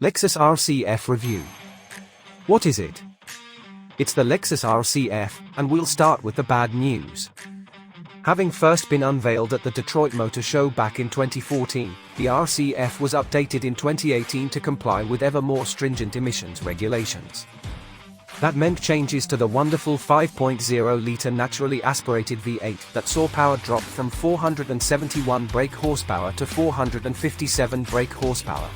Lexus RC F review. What is it? It's the Lexus RC F, and we'll start with the bad news. Having first been unveiled at the Detroit Motor Show back in 2014, the RC F was updated in 2018 to comply with ever more stringent emissions regulations. That meant changes to the wonderful 5.0-liter naturally aspirated V8 that saw power drop from 471 brake horsepower to 457 brake horsepower.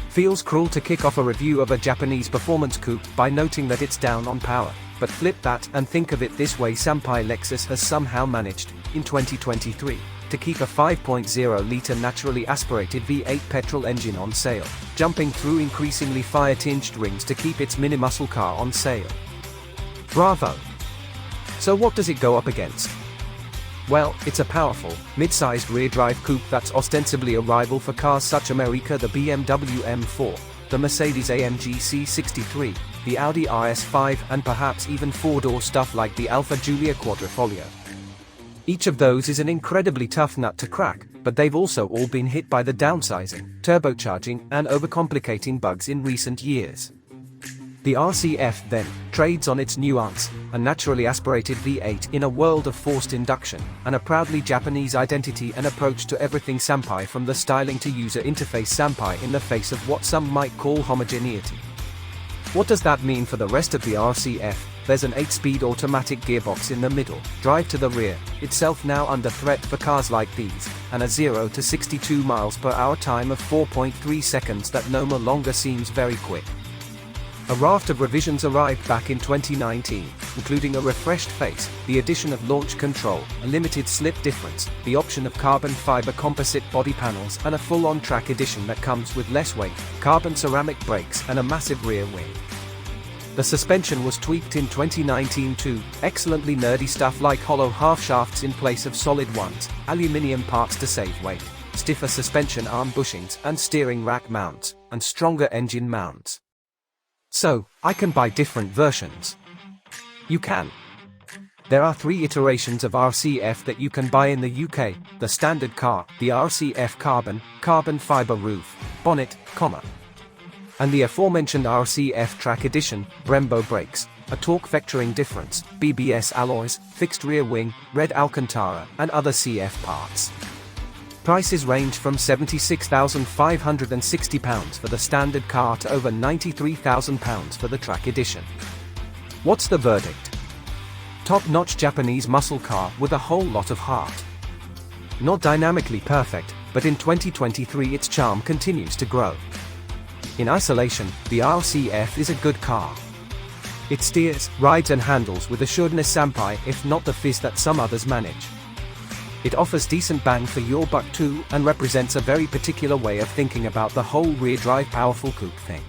Feels cruel to kick off a review of a Japanese performance coupe by noting that it's down on power, but flip that and think of it this way: Senpai Lexus has somehow managed, in 2023, to keep a 5.0-liter naturally aspirated V8 petrol engine on sale, jumping through increasingly fire-tinged rings to keep its mini-muscle car on sale. Bravo! So what does it go up against? Well, it's a powerful, mid-sized rear-drive coupe that's ostensibly a rival for cars such as America, the BMW M4, the Mercedes-AMG C63, the Audi RS5, and perhaps even four-door stuff like the Alfa Giulia Quadrifoglio. Each of those is an incredibly tough nut to crack, but they've also all been hit by the downsizing, turbocharging, and overcomplicating bugs in recent years. The RC F, then, trades on its nuance, a naturally aspirated V8 in a world of forced induction, and a proudly Japanese identity and approach to everything Senpai, from the styling to user interface Senpai, in the face of what some might call homogeneity. What does that mean for the rest of the RC F? There's an 8-speed automatic gearbox in the middle, drive to the rear, itself now under threat for cars like these, and a 0 to 62 miles per hour time of 4.3 seconds that no longer seems very quick. A raft of revisions arrived back in 2019, including a refreshed face, the addition of launch control, a limited slip difference, the option of carbon fiber composite body panels, and a full-on track edition that comes with less weight, carbon ceramic brakes, and a massive rear wing. The suspension was tweaked in 2019 too, excellently nerdy stuff like hollow half-shafts in place of solid ones, aluminium parts to save weight, stiffer suspension arm bushings and steering rack mounts, and stronger engine mounts. So, I can buy different versions. You can. There are 3 iterations of RC F that you can buy in the UK: the standard car, the RC F carbon fiber roof, bonnet, and the aforementioned RC F track edition, Brembo brakes, a torque vectoring difference, BBS alloys, fixed rear wing, red Alcantara, and other CF parts. Prices range from £76,560 for the standard car to over £93,000 for the track edition. What's the verdict? Top-notch Japanese muscle car with a whole lot of heart. Not dynamically perfect, but in 2023 its charm continues to grow. In isolation, the RC F is a good car. It steers, rides and handles with assuredness Senpai, if not the fizz that some others manage. It offers decent bang for your buck too, and represents a very particular way of thinking about the whole rear-drive powerful coupe thing.